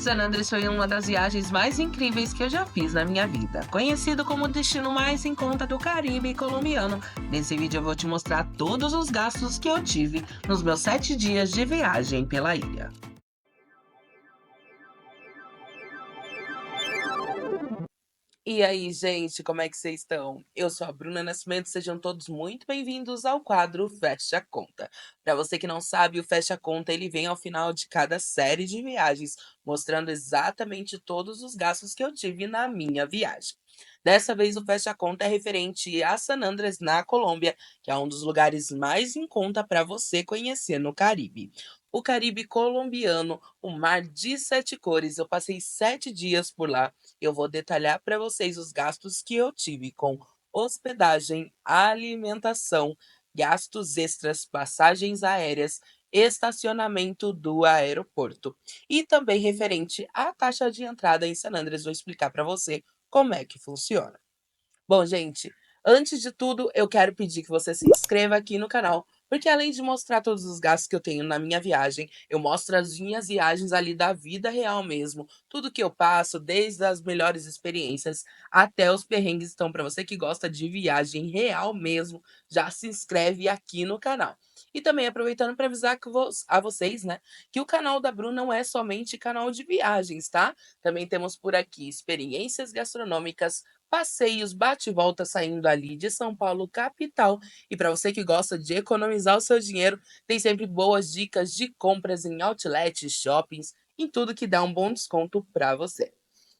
San Andrés foi uma das viagens mais incríveis que eu já fiz na minha vida, conhecido como o destino mais em conta do Caribe colombiano. Nesse vídeo eu vou te mostrar todos os gastos que eu tive nos meus 7 dias de viagem pela ilha. E aí, gente, como é que vocês estão? Eu sou a Bruna Nascimento, sejam todos muito bem-vindos ao quadro Fecha a Conta. Para você que não sabe, o Fecha a Conta ele vem ao final de cada série de viagens, mostrando exatamente todos os gastos que eu tive na minha viagem. Dessa vez, o Fecha a Conta é referente a San Andrés, na Colômbia, que é um dos lugares mais em conta para você conhecer no Caribe. O Caribe colombiano, o mar de sete cores, eu passei 7 dias por lá. Eu vou detalhar para vocês os gastos que eu tive com hospedagem, alimentação, gastos extras, passagens aéreas, estacionamento do aeroporto. E também referente à taxa de entrada em San Andrés, vou explicar para você como é que funciona. Bom, gente, antes de tudo, eu quero pedir que você se inscreva aqui no canal, porque além de mostrar todos os gastos que eu tenho na minha viagem, eu mostro as minhas viagens ali da vida real mesmo. Tudo que eu passo, desde as melhores experiências até os perrengues. Então, para você que gosta de viagem real mesmo, já se inscreve aqui no canal. E também aproveitando para avisar a vocês, né, que o canal da Bruna não é somente canal de viagens, tá? Também temos por aqui experiências gastronômicas, passeios, bate e volta saindo ali de São Paulo, capital. E para você que gosta de economizar o seu dinheiro, tem sempre boas dicas de compras em outlets, shoppings, em tudo que dá um bom desconto para você.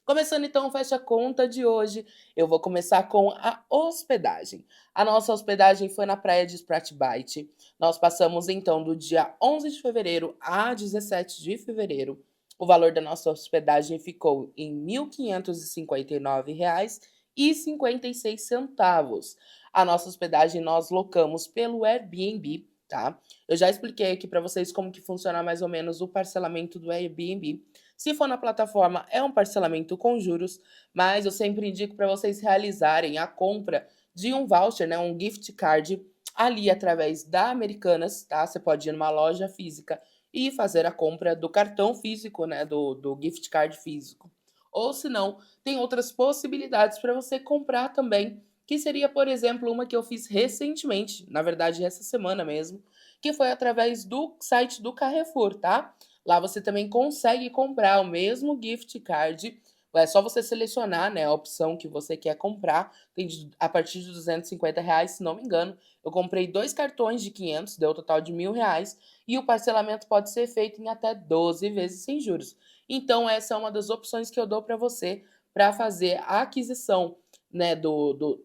Começando então o Fecha Conta de hoje, eu vou começar com a hospedagem. A nossa hospedagem foi na praia de Spratbite. Nós passamos então do dia 11 de fevereiro a 17 de fevereiro. O valor da nossa hospedagem ficou em R$ 1.559,56. A nossa hospedagem nós locamos pelo Airbnb, tá? Eu já expliquei aqui para vocês como que funciona mais ou menos o parcelamento do Airbnb. Se for na plataforma, é um parcelamento com juros, mas eu sempre indico para vocês realizarem a compra de um voucher, né, um gift card ali através da Americanas, tá? Você pode ir numa loja física e fazer a compra do cartão físico, né, do gift card físico. Ou se não, tem outras possibilidades para você comprar também, que seria, por exemplo, uma que eu fiz recentemente, na verdade essa semana mesmo, que foi através do site do Carrefour, tá? Lá você também consegue comprar o mesmo gift card. É só você selecionar, né, a opção que você quer comprar. Tem a partir de R$ 250, se não me engano. Eu comprei 2 cartões de 500, deu um total de R$ 1.000. E o parcelamento pode ser feito em até 12 vezes sem juros. Então, essa é uma das opções que eu dou para você para fazer a aquisição, né,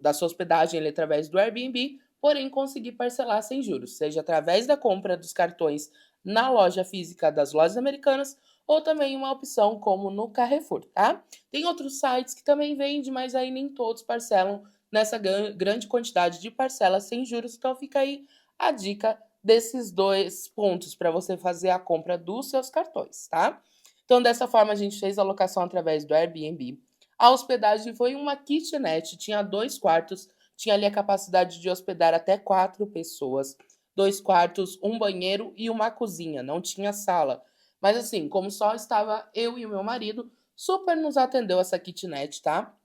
da sua hospedagem ali, através do Airbnb, porém conseguir parcelar sem juros, seja através da compra dos cartões na loja física das lojas americanas ou também uma opção como no Carrefour, tá? Tem outros sites que também vendem, mas aí nem todos parcelam nessa grande quantidade de parcelas sem juros, então fica aí a dica desses dois pontos para você fazer a compra dos seus cartões, tá? Então, dessa forma, a gente fez a locação através do Airbnb. A hospedagem foi uma kitnet, tinha 2 quartos, tinha ali a capacidade de hospedar até 4 pessoas. 2 quartos, um banheiro e uma cozinha, não tinha sala. Mas assim, como só estava eu e o meu marido, super nos atendeu essa kitnet, tá?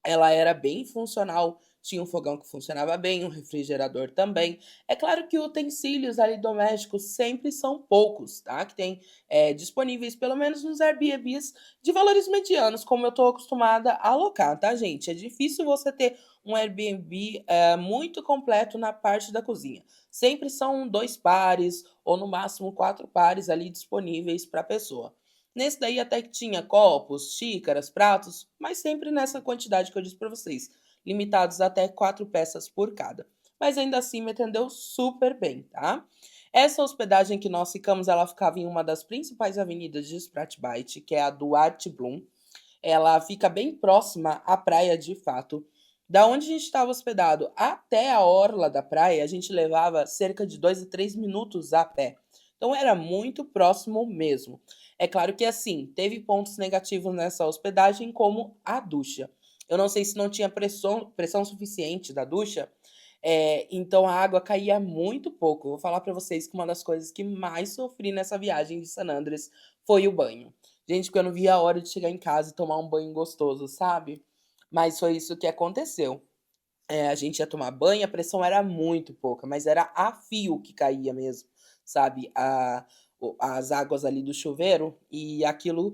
Ela era bem funcional, tinha um fogão que funcionava bem, um refrigerador também. É claro que utensílios ali domésticos sempre são poucos, tá? Que tem disponíveis pelo menos nos Airbnbs de valores medianos, como eu estou acostumada a alocar, tá, gente? É difícil você ter um Airbnb muito completo na parte da cozinha. Sempre são 2 pares ou no máximo 4 pares ali disponíveis para a pessoa. Nesse daí até que tinha copos, xícaras, pratos, mas sempre nessa quantidade que eu disse para vocês, limitados até 4 peças por cada. Mas ainda assim me atendeu super bem, tá? Essa hospedagem que nós ficamos, ela ficava em uma das principais avenidas de Spratbite, que é a Duarte Blum. Ela fica bem próxima à praia de fato. Da onde a gente estava hospedado até a orla da praia, a gente levava cerca de 2 a 3 minutos a pé. Então era muito próximo mesmo. É claro que assim, teve pontos negativos nessa hospedagem, como a ducha. Eu não sei se não tinha pressão suficiente da ducha, então a água caía muito pouco. Vou falar para vocês que uma das coisas que mais sofri nessa viagem de San Andrés foi o banho. Gente, porque eu não via a hora de chegar em casa e tomar um banho gostoso, sabe. Mas foi isso que aconteceu. A gente ia tomar banho, a pressão era muito pouca, mas era a fio que caía mesmo, sabe, as águas ali do chuveiro, e aquilo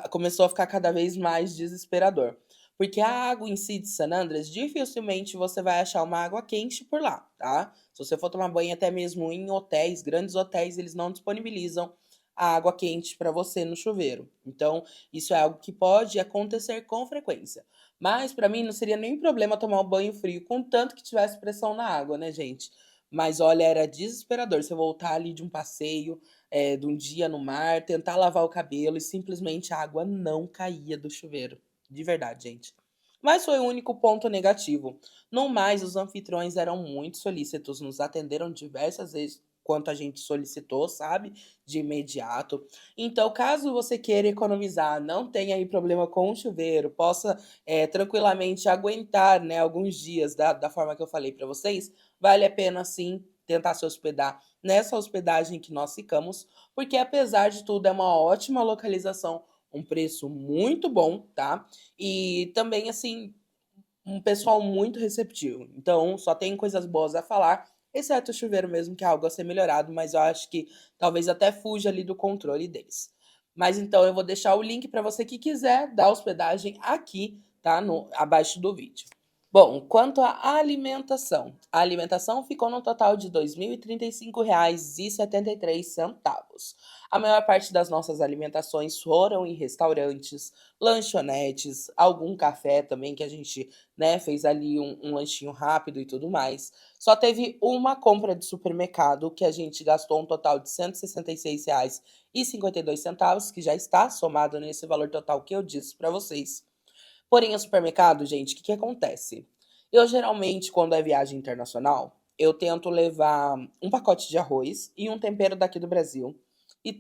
começou a ficar cada vez mais desesperador. Porque a água em si de San Andrés, dificilmente você vai achar uma água quente por lá, tá? Se você for tomar banho até mesmo em hotéis, grandes hotéis, eles não disponibilizam a água quente para você no chuveiro. Então, isso é algo que pode acontecer com frequência. Mas para mim não seria nem problema tomar um banho frio, contanto que tivesse pressão na água, né, gente. Mas olha, era desesperador você voltar ali de um passeio, de um dia no mar, tentar lavar o cabelo e simplesmente a água não caía do chuveiro. De verdade, gente. Mas foi o único ponto negativo. No mais, os anfitriões eram muito solícitos, nos atenderam diversas vezes quanto a gente solicitou, sabe, de imediato. Então, caso você queira economizar, não tenha aí problema com o chuveiro, possa tranquilamente aguentar, né, alguns dias da forma que eu falei para vocês, vale a pena sim tentar se hospedar nessa hospedagem que nós ficamos, porque apesar de tudo é uma ótima localização, um preço muito bom, tá? E também assim, um pessoal muito receptivo. Então, só tem coisas boas a falar, exceto o chuveiro mesmo, que é algo a ser melhorado, mas eu acho que talvez até fuja ali do controle deles. Mas então eu vou deixar o link para você que quiser dar hospedagem aqui, tá? No, abaixo do vídeo. Bom, quanto à alimentação, a alimentação ficou no total de R$ 2.035,73. A maior parte das nossas alimentações foram em restaurantes, lanchonetes, algum café também que a gente, né, fez ali um lanchinho rápido e tudo mais. Só teve uma compra de supermercado que a gente gastou um total de R$ 166,52, que já está somado nesse valor total que eu disse para vocês. Porém, o supermercado, gente, o que que acontece? Eu geralmente, quando é viagem internacional, eu tento levar um pacote de arroz e um tempero daqui do Brasil.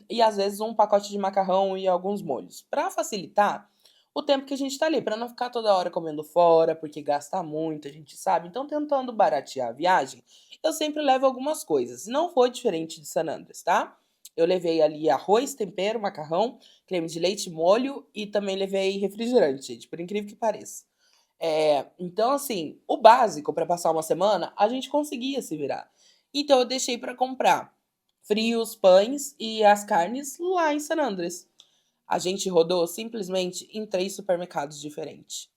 E às vezes um pacote de macarrão e alguns molhos. Para facilitar o tempo que a gente tá ali, para não ficar toda hora comendo fora, porque gasta muito, a gente sabe. Então, tentando baratear a viagem, eu sempre levo algumas coisas. Não foi diferente de San Andrés, tá? Eu levei ali arroz, tempero, macarrão, creme de leite, molho e também levei refrigerante, gente, por incrível que pareça. Então, assim, o básico para passar uma semana, a gente conseguia se virar. Então, eu deixei para comprar frios, pães e as carnes lá em San Andrés. A gente rodou simplesmente em 3 supermercados diferentes.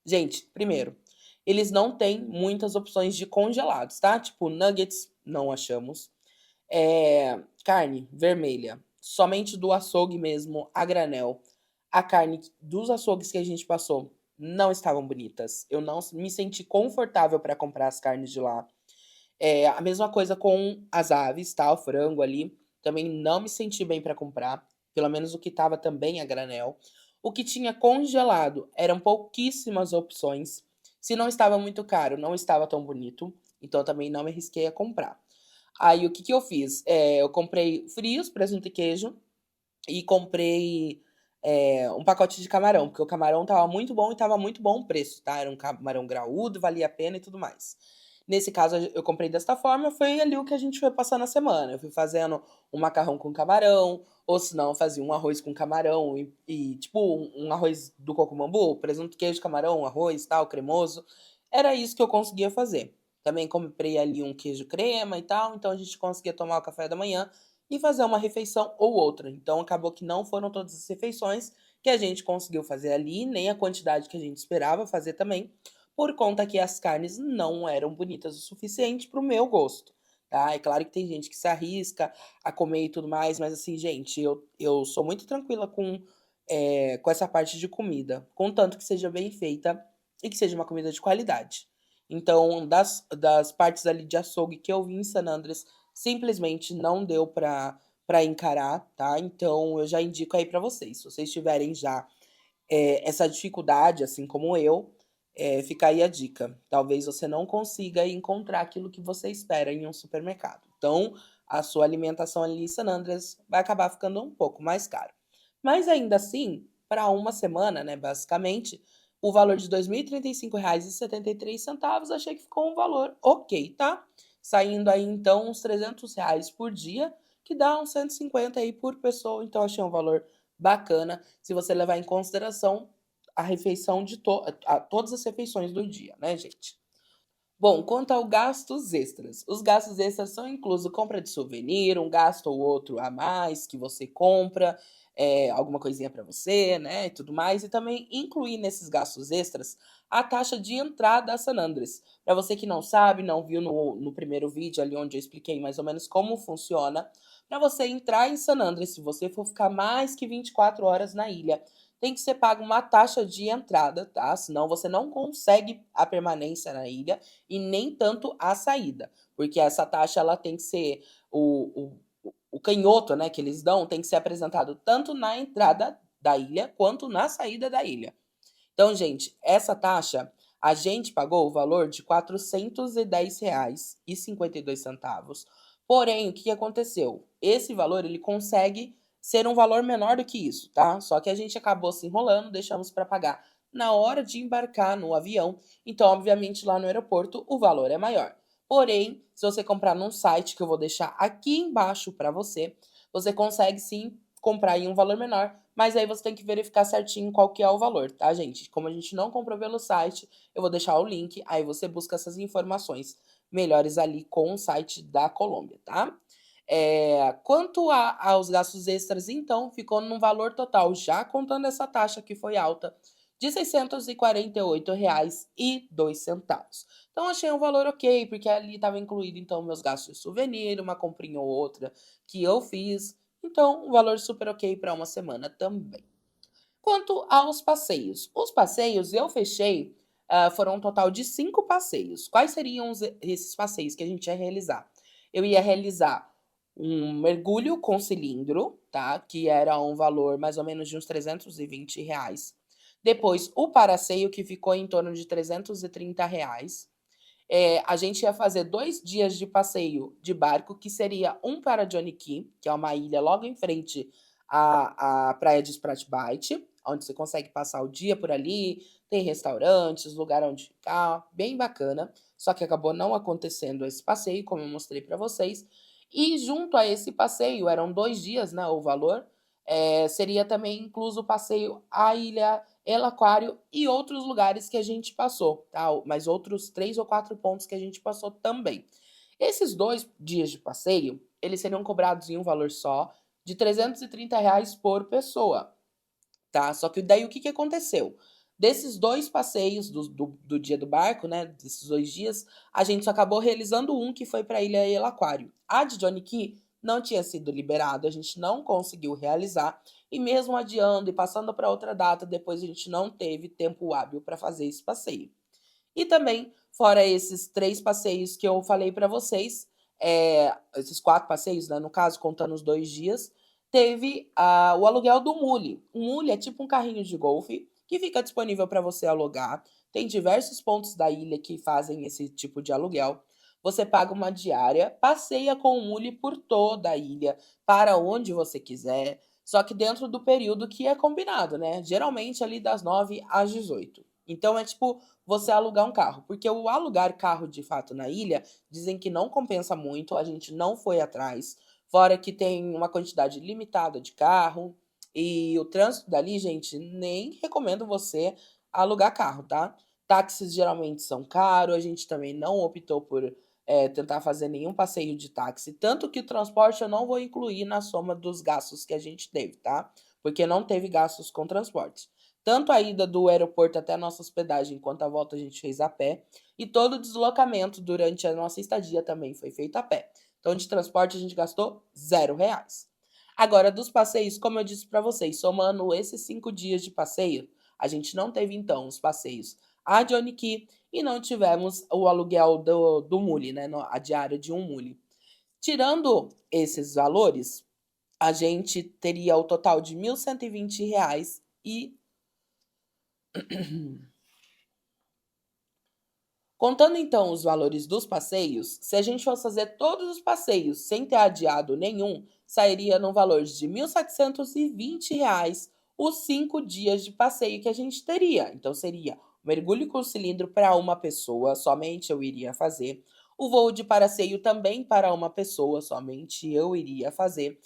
Gente, primeiro, eles não têm muitas opções de congelados, tá? Tipo, nuggets, não achamos. Carne vermelha, somente do açougue mesmo, a granel. A carne dos açougues que a gente passou não estavam bonitas. Eu não me senti confortável para comprar as carnes de lá. A mesma coisa com as aves, tá? O frango ali. Também não me senti bem para comprar. Pelo menos o que estava também a granel. O que tinha congelado eram pouquíssimas opções. Se não estava muito caro, não estava tão bonito. Então também não me arrisquei a comprar. Aí o que que eu fiz? Eu comprei frios, presunto e queijo e comprei um pacote de camarão, porque o camarão estava muito bom e estava muito bom o preço, tá? Era um camarão graúdo, valia a pena e tudo mais. Nesse caso, eu comprei desta forma, foi ali o que a gente foi passando a semana. Eu fui fazendo um macarrão com camarão, ou se não, fazia um arroz com camarão tipo, um arroz do cocumambu, presunto, queijo, camarão, arroz, tal, cremoso. Era isso que eu conseguia fazer. Também comprei ali um queijo crema e tal, então a gente conseguia tomar o café da manhã e fazer uma refeição ou outra. Então acabou que não foram todas as refeições que a gente conseguiu fazer ali, nem a quantidade que a gente esperava fazer também, por conta que as carnes não eram bonitas o suficiente para o meu gosto. Tá? É claro que tem gente que se arrisca a comer e tudo mais, mas assim, gente, eu sou muito tranquila com essa parte de comida, contanto que seja bem feita e que seja uma comida de qualidade. Então, das partes ali de açougue que eu vi em San Andrés, simplesmente não deu para encarar, tá? Então eu já indico aí para vocês, se vocês tiverem já, essa dificuldade, assim como eu, fica aí a dica. Talvez você não consiga encontrar aquilo que você espera em um supermercado. Então, a sua alimentação ali em San Andrés vai acabar ficando um pouco mais caro. Mas ainda assim, para uma semana, né, basicamente, o valor de R$ 2.035,73, achei que ficou um valor ok, tá? Saindo aí então uns R$ 300 por dia, que dá uns 150 aí por pessoa, então achei um valor bacana se você levar em consideração a refeição de todas as refeições do dia, né, gente? Bom, quanto ao gastos extras, os gastos extras são inclusos compra de souvenir, um gasto ou outro a mais que você compra, alguma coisinha para você, né, e tudo mais, e também incluir nesses gastos extras a taxa de entrada a San Andrés. Para você que não sabe, não viu no primeiro vídeo ali onde eu expliquei mais ou menos como funciona, para você entrar em San Andrés, se você for ficar mais que 24 horas na ilha, tem que ser pago uma taxa de entrada, tá? Senão você não consegue a permanência na ilha e nem tanto a saída, porque essa taxa ela tem que ser o canhoto, né, que eles dão, tem que ser apresentado tanto na entrada da ilha quanto na saída da ilha. Então, gente, essa taxa a gente pagou o valor de R$ 410,52. Porém, o que aconteceu? Esse valor ele consegue ser um valor menor do que isso, tá? Só que a gente acabou se enrolando, deixamos para pagar na hora de embarcar no avião. Então, obviamente, lá no aeroporto o valor é maior. Porém, se você comprar num site que eu vou deixar aqui embaixo para você, você consegue sim comprar em um valor menor, mas aí você tem que verificar certinho qual que é o valor, tá, gente? Como a gente não comprou pelo site, eu vou deixar o link, aí você busca essas informações melhores ali com o site da Colômbia, tá? Quanto aos gastos extras, então, ficou num valor total, já contando essa taxa que foi alta, de R$ 648,02. Então, achei um valor ok, porque ali estava incluído, então, meus gastos de souvenir, uma comprinha ou outra que eu fiz. Então, um valor super ok para uma semana também. Quanto aos passeios, os passeios eu fechei, foram um total de 5 passeios. Quais seriam esses passeios que a gente ia realizar? Eu ia realizar um mergulho com cilindro, tá? Que era um valor mais ou menos de uns R$ 320. Depois, o paraceio, que ficou em torno de R$ 330. A gente ia fazer 2 dias de passeio de barco, que seria um para Johnny Key, que é uma ilha logo em frente à praia de Spratbite, onde você consegue passar o dia por ali, tem restaurantes, lugar onde ficar, bem bacana. Só que acabou não acontecendo esse passeio, como eu mostrei para vocês. E junto a esse passeio, eram 2 dias, né, o valor, seria também incluso o passeio à ilha El Aquário e outros lugares que a gente passou, tá? Mais outros 3 ou 4 pontos que a gente passou também. Esses 2 dias de passeio, eles seriam cobrados em um valor só de R$ 330 por pessoa, tá? Só que daí o que aconteceu? Desses 2 passeios do dia do barco, né, desses 2 dias, a gente só acabou realizando um que foi para a Ilha El Aquário. A de Johnny Key não tinha sido liberado, a gente não conseguiu realizar, e mesmo adiando e passando para outra data, depois a gente não teve tempo hábil para fazer esse passeio. E também, fora esses 3 passeios que eu falei para vocês, esses 4 passeios, né, no caso, contando os 2 dias, teve o aluguel do Mule. O Mule é tipo um carrinho de golfe que fica disponível para você alugar. Tem diversos pontos da ilha que fazem esse tipo de aluguel. Você paga uma diária, passeia com o Mule por toda a ilha, para onde você quiser, só que dentro do período que é combinado, né? Geralmente ali das 9 às 18. Então é tipo você alugar um carro, porque o alugar carro de fato na ilha dizem que não compensa muito, a gente não foi atrás, fora que tem uma quantidade limitada de carro e o trânsito dali, gente, nem recomendo você alugar carro, tá? Táxis geralmente são caros, a gente também não optou por tentar fazer nenhum passeio de táxi, tanto que o transporte eu não vou incluir na soma dos gastos que a gente teve, tá? Porque não teve gastos com transporte. Tanto a ida do aeroporto até a nossa hospedagem, quanto a volta a gente fez a pé. E todo o deslocamento durante a nossa estadia também foi feito a pé. Então, de transporte, a gente gastou R$ 0. Agora, dos passeios, como eu disse para vocês, somando esses 5 dias de passeio, a gente não teve, então, os passeios a Johnny Key e não tivemos o aluguel do mule, né? A diária de um mule. Tirando esses valores, a gente teria o total de R$ 1.120 e contando então os valores dos passeios, se a gente fosse fazer todos os passeios sem ter adiado nenhum, sairia no valor de R$ 1.720 os 5 dias de passeio que a gente teria. Então seria mergulho com cilindro para uma pessoa, somente eu iria fazer. O voo de paraceio também para uma pessoa, somente eu iria fazer.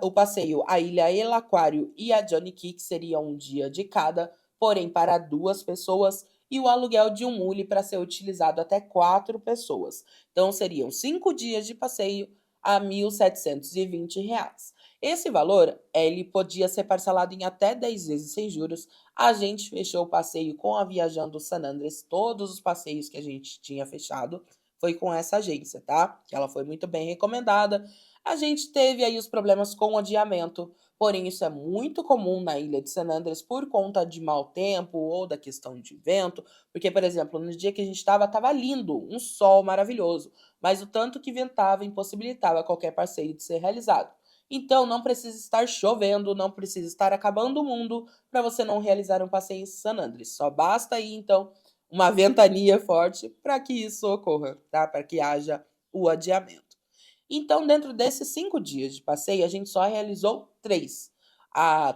O passeio à Ilha El Aquário e a Johnny Cay, que seria um dia de cada, porém para 2 pessoas, e o aluguel de um mule para ser utilizado até 4 pessoas. Então seriam 5 dias de passeio a R$ 1.720. Esse valor, ele podia ser parcelado em até 10 vezes sem juros. A gente fechou o passeio com a Viajando San Andrés, todos os passeios que a gente tinha fechado foi com essa agência, tá? Ela foi muito bem recomendada. A gente teve aí os problemas com o adiamento, porém isso é muito comum na ilha de San Andrés por conta de mau tempo ou da questão de vento, porque, por exemplo, no dia que a gente estava lindo, um sol maravilhoso, mas o tanto que ventava impossibilitava qualquer passeio de ser realizado. Então, não precisa estar chovendo, não precisa estar acabando o mundo para você não realizar um passeio em San Andrés. Só basta aí, então, uma ventania forte para que isso ocorra, tá? Para que haja o adiamento. Então, dentro desses 5 dias de passeio, a gente só realizou 3.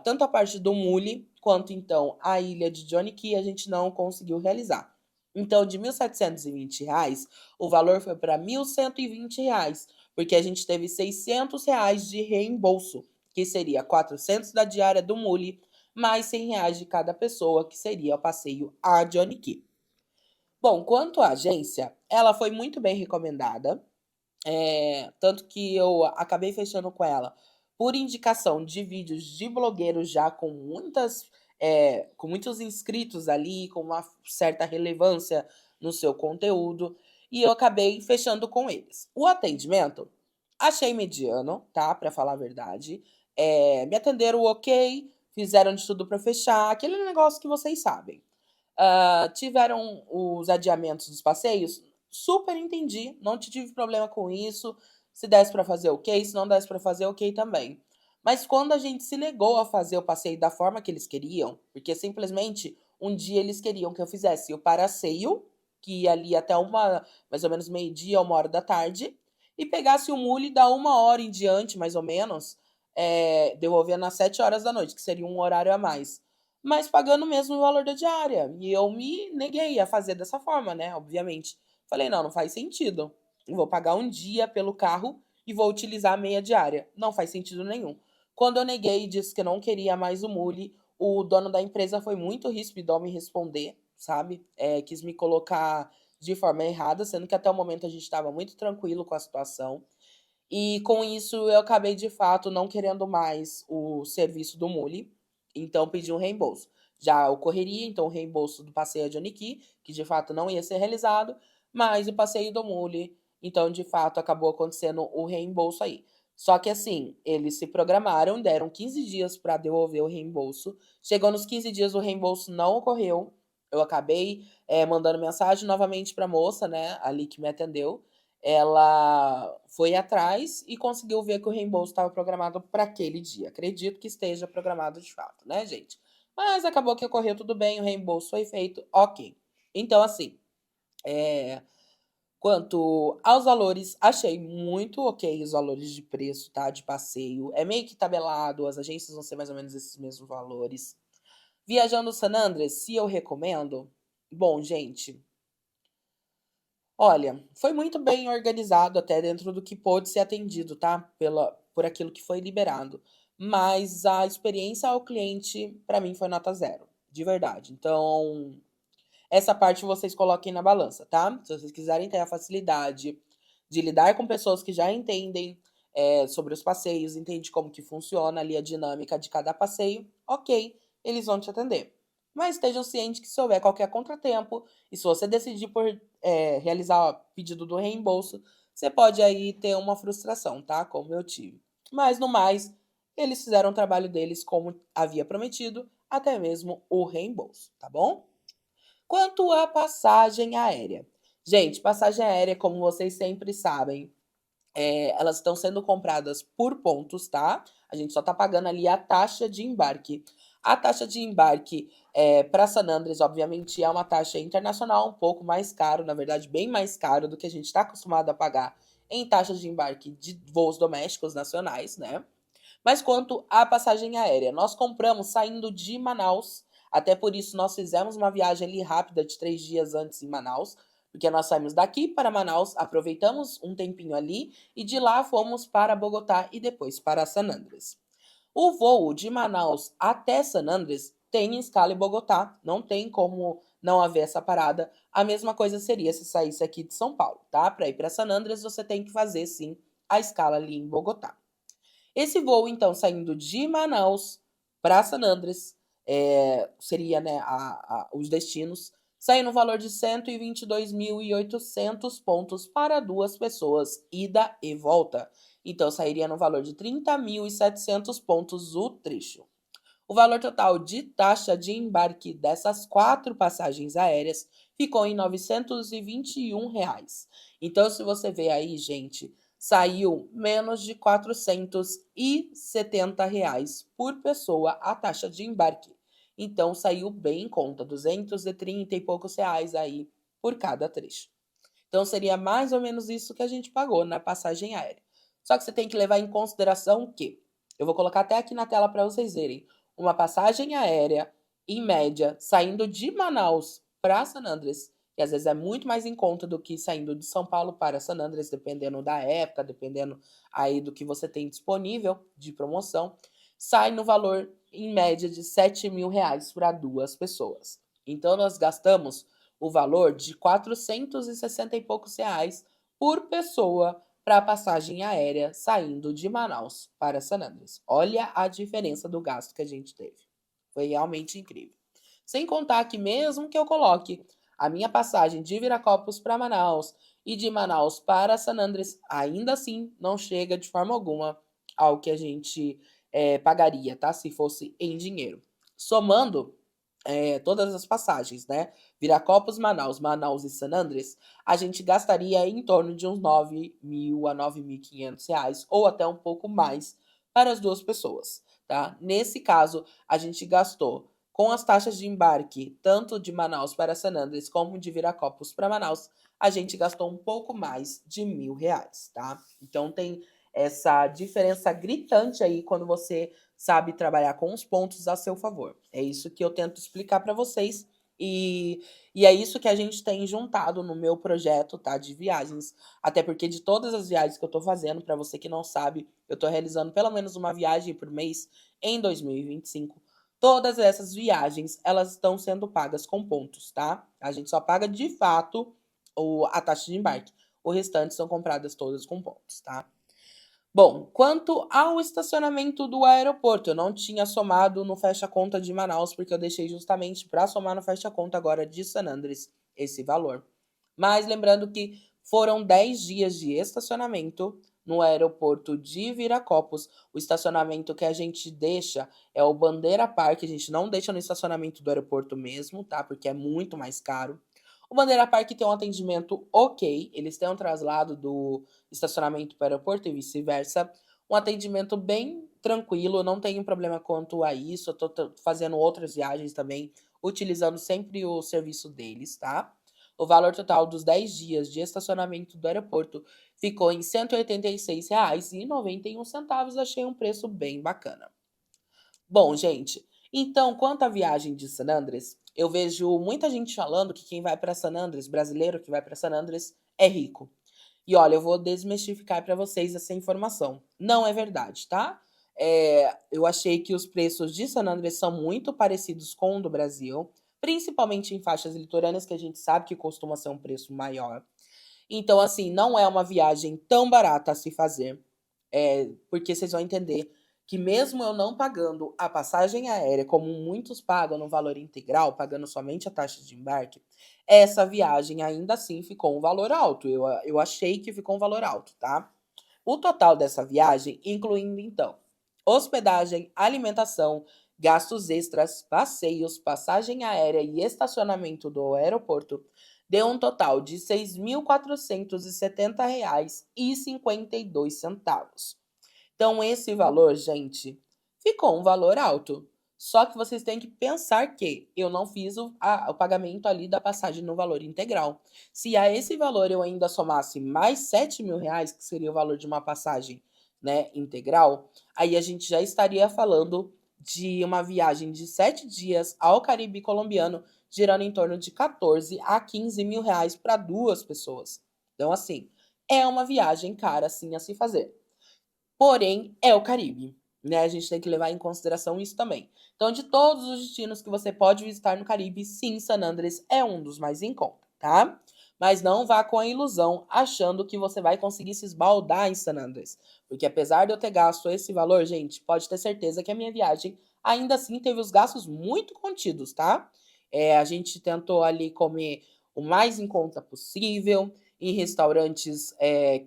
Tanto a parte do Mule, quanto então a ilha de Johnny Cay, a gente não conseguiu realizar. Então, de R$ 1.720, o valor foi para R$ 1.120, porque a gente teve R$ 600 de reembolso, que seria 400 da diária do Mule, mais R$ 100 de cada pessoa, que seria o passeio a Johnny Cay. Bom, quanto à agência, ela foi muito bem recomendada. Tanto que eu acabei fechando com ela por indicação de vídeos de blogueiros já com muitos inscritos ali, com uma certa relevância no seu conteúdo, e eu acabei fechando com eles. O atendimento, achei mediano, tá? Para falar a verdade. Me atenderam ok, fizeram de tudo para fechar, aquele negócio que vocês sabem. Tiveram os adiamentos dos passeios, super entendi, não tive problema com isso. Se desse para fazer, ok. Se não desse para fazer, ok também. Mas quando a gente se negou a fazer o passeio da forma que eles queriam, porque simplesmente um dia eles queriam que eu fizesse o paraceio, que ia ali até mais ou menos meio-dia, 1 hora da tarde, e pegasse o mule da 1 hora em diante, mais ou menos, devolvendo às 7 horas da noite, que seria um horário a mais, mas pagando mesmo o valor da diária. E eu me neguei a fazer dessa forma, né? Obviamente. Falei, não, não faz sentido. Eu vou pagar um dia pelo carro e vou utilizar a meia diária. Não faz sentido nenhum. Quando eu neguei e disse que não queria mais o mule, o dono da empresa foi muito ríspido ao me responder, sabe? Quis me colocar de forma errada, sendo que até o momento a gente estava muito tranquilo com a situação. E com isso eu acabei de fato não querendo mais o serviço do mule, então pedi um reembolso. Já ocorreria então o reembolso do passeio a Johnny Cay, que de fato não ia ser realizado, mas o passeio do mule, então de fato acabou acontecendo o reembolso aí. Só que assim, eles se programaram, deram 15 dias para devolver o reembolso. Chegou nos 15 dias, o reembolso não ocorreu. Eu acabei mandando mensagem novamente para a moça, né, ali que me atendeu. Ela foi atrás e conseguiu ver que o reembolso estava programado para aquele dia. Acredito que esteja programado de fato, né, gente? Mas acabou que ocorreu tudo bem, o reembolso foi feito, ok. Então, assim, é, quanto aos valores, achei muito ok os valores de preço, tá? De passeio. É meio que tabelado, as agências vão ser mais ou menos esses mesmos valores. Viajando San Andrés, se eu recomendo? Bom, gente, olha, foi muito bem organizado até dentro do que pôde ser atendido, tá? Por aquilo que foi liberado. Mas a experiência ao cliente, para mim, foi nota zero, de verdade. Então, essa parte vocês coloquem na balança, tá? Se vocês quiserem ter a facilidade de lidar com pessoas que já entendem sobre os passeios, entende como que funciona ali a dinâmica de cada passeio, ok, eles vão te atender. Mas estejam cientes que se houver qualquer contratempo e se você decidir por realizar o pedido do reembolso, você pode aí ter uma frustração, tá? Como eu tive. Mas no mais, eles fizeram o trabalho deles como havia prometido, até mesmo o reembolso, tá bom? Quanto à passagem aérea. Gente, passagem aérea, como vocês sempre sabem, elas estão sendo compradas por pontos, tá? A gente só tá pagando ali a taxa de embarque. A taxa de embarque para San Andrés, obviamente, é uma taxa internacional, um pouco mais caro, na verdade, bem mais caro do que a gente está acostumado a pagar em taxas de embarque de voos domésticos nacionais, né? Mas quanto à passagem aérea, nós compramos saindo de Manaus, até por isso nós fizemos uma viagem ali rápida de 3 dias antes em Manaus, Porque nós saímos daqui para Manaus, aproveitamos um tempinho ali e de lá fomos para Bogotá e depois para San Andrés. O voo de Manaus até San Andrés tem escala em Bogotá, não tem como não haver essa parada. A mesma coisa seria se saísse aqui de São Paulo, tá? Para ir para San Andrés, você tem que fazer sim a escala ali em Bogotá. Esse voo, então, saindo de Manaus para San Andrés, seria né, os destinos, sai no valor de 122.800 pontos para duas pessoas, ida e volta. Então, sairia no valor de 30.700 pontos o trecho. O valor total de taxa de embarque dessas 4 passagens aéreas ficou em R$ 921. Então, se você vê aí, gente, saiu menos de R$ 470 por pessoa a taxa de embarque. Então, saiu bem em conta, 230 e poucos reais aí por cada trecho. Então, seria mais ou menos isso que a gente pagou na passagem aérea. Só que você tem que levar em consideração que, eu vou colocar até aqui na tela para vocês verem, uma passagem aérea, em média, saindo de Manaus para San Andrés, que às vezes é muito mais em conta do que saindo de São Paulo para San Andrés, dependendo da época, dependendo aí do que você tem disponível de promoção, sai no valor, em média, de R$ 7.000 para duas pessoas. Então, nós gastamos o valor de 460 e poucos reais por pessoa para a passagem aérea saindo de Manaus para San Andrés. Olha a diferença do gasto que a gente teve. Foi realmente incrível. Sem contar que mesmo que eu coloque a minha passagem de Viracopos para Manaus e de Manaus para San Andrés, ainda assim não chega de forma alguma ao que a gente pagaria, tá? Se fosse em dinheiro. Somando todas as passagens, né? Viracopos, Manaus, Manaus e San Andrés, a gente gastaria em torno de uns 9.000 a 9.500 reais, ou até um pouco mais, para as duas pessoas, tá? Nesse caso, a gente gastou com as taxas de embarque, tanto de Manaus para San Andrés, como de Viracopos para Manaus, a gente gastou um pouco mais de R$ 1.000, tá? Então, tem essa diferença gritante aí quando você sabe trabalhar com os pontos a seu favor. É isso que eu tento explicar para vocês e é isso que a gente tem juntado no meu projeto, tá, de viagens. Até porque de todas as viagens que eu tô fazendo, para você que não sabe, eu tô realizando pelo menos uma viagem por mês em 2025. Todas essas viagens, elas estão sendo pagas com pontos, tá? A gente só paga de fato a taxa de embarque. O restante são compradas todas com pontos, tá? Bom, quanto ao estacionamento do aeroporto, eu não tinha somado no fecha-conta de Manaus, porque eu deixei justamente para somar no fecha-conta agora de San Andrés esse valor. Mas lembrando que foram 10 dias de estacionamento no aeroporto de Viracopos. O estacionamento que a gente deixa é o Bandeira Park, a gente não deixa no estacionamento do aeroporto mesmo, tá? Porque é muito mais caro. O Bandeira Park tem um atendimento ok, eles têm um traslado do estacionamento para o aeroporto e vice-versa. Um atendimento bem tranquilo, não tenho problema quanto a isso. Eu tô fazendo outras viagens também, utilizando sempre o serviço deles, tá? O valor total dos 10 dias de estacionamento do aeroporto ficou em R$ 186,91. Achei um preço bem bacana. Bom, gente, então, quanto à viagem de San Andrés, eu vejo muita gente falando que quem vai para San Andrés, brasileiro que vai para San Andrés, é rico. E olha, eu vou desmistificar para vocês essa informação. Não é verdade, tá? Eu achei que os preços de San Andrés são muito parecidos com o do Brasil, principalmente em faixas litorâneas, que a gente sabe que costuma ser um preço maior. Então, assim, não é uma viagem tão barata a se fazer, porque vocês vão entender que mesmo eu não pagando a passagem aérea, como muitos pagam no valor integral, pagando somente a taxa de embarque, essa viagem ainda assim ficou um valor alto. Eu achei que ficou um valor alto, tá? O total dessa viagem, incluindo então hospedagem, alimentação, gastos extras, passeios, passagem aérea e estacionamento do aeroporto, deu um total de R$ 6.470,52. Então, esse valor, gente, ficou um valor alto. Só que vocês têm que pensar que eu não fiz o pagamento ali da passagem no valor integral. Se a esse valor eu ainda somasse mais R$ 7.000, que seria o valor de uma passagem, né, integral, aí a gente já estaria falando de uma viagem de 7 dias ao Caribe colombiano, girando em torno de 14 a 15 mil reais para 2 pessoas. Então, assim, é uma viagem cara, sim, a se fazer. Porém, é o Caribe, né? A gente tem que levar em consideração isso também. Então, de todos os destinos que você pode visitar no Caribe, sim, San Andrés é um dos mais em conta, tá? Mas não vá com a ilusão achando que você vai conseguir se esbaldar em San Andrés. Porque apesar de eu ter gasto esse valor, gente, pode ter certeza que a minha viagem ainda assim teve os gastos muito contidos, tá? A gente tentou ali comer o mais em conta possível, em restaurantes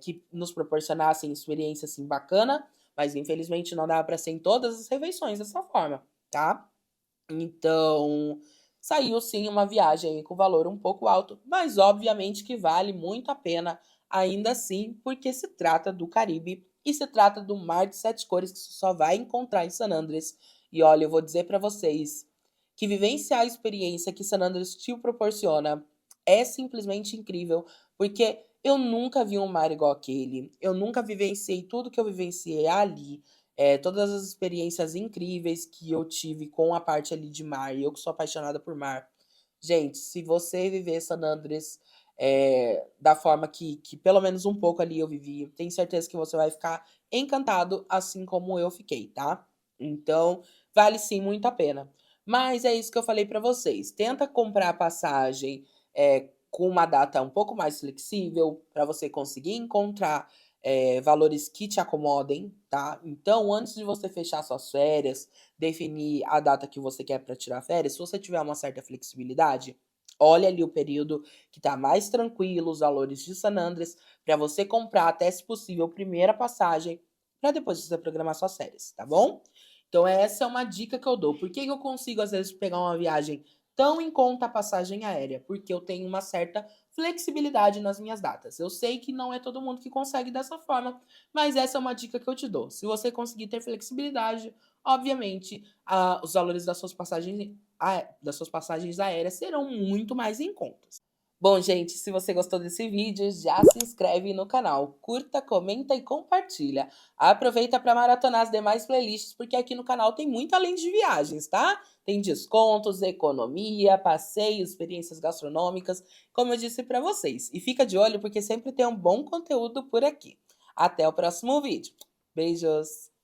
que nos proporcionassem experiência assim bacana, mas infelizmente não dava para ser em todas as refeições dessa forma, tá? Então, saiu sim uma viagem com valor um pouco alto, mas obviamente que vale muito a pena ainda assim, porque se trata do Caribe e se trata do Mar de Sete Cores que você só vai encontrar em San Andrés. E olha, eu vou dizer para vocês que vivenciar a experiência que San Andrés te proporciona é simplesmente incrível, porque eu nunca vi um mar igual aquele, eu nunca vivenciei tudo que eu vivenciei ali, todas as experiências incríveis que eu tive com a parte ali de mar, e eu que sou apaixonada por mar. Gente, se você viver San Andrés da forma que pelo menos um pouco ali eu vivi, tenho certeza que você vai ficar encantado, assim como eu fiquei, tá? Então, vale sim muito a pena. Mas é isso que eu falei para vocês. Tenta comprar a passagem com uma data um pouco mais flexível, para você conseguir encontrar valores que te acomodem, tá? Então, antes de você fechar suas férias, definir a data que você quer para tirar férias, se você tiver uma certa flexibilidade, olha ali o período que tá mais tranquilo, os valores de San Andrés, para você comprar até, se possível, a primeira passagem, para depois você programar suas férias, tá bom? Então, essa é uma dica que eu dou. Por que eu consigo, às vezes, pegar uma viagem tão em conta a passagem aérea? Porque eu tenho uma certa flexibilidade nas minhas datas. Eu sei que não é todo mundo que consegue dessa forma, mas essa é uma dica que eu te dou. Se você conseguir ter flexibilidade, obviamente, os valores das suas passagens aéreas serão muito mais em conta. Bom, gente, se você gostou desse vídeo, já se inscreve no canal, curta, comenta e compartilha. Aproveita para maratonar as demais playlists, porque aqui no canal tem muito além de viagens, tá? Tem descontos, economia, passeios, experiências gastronômicas, como eu disse para vocês. E fica de olho, porque sempre tem um bom conteúdo por aqui. Até o próximo vídeo. Beijos!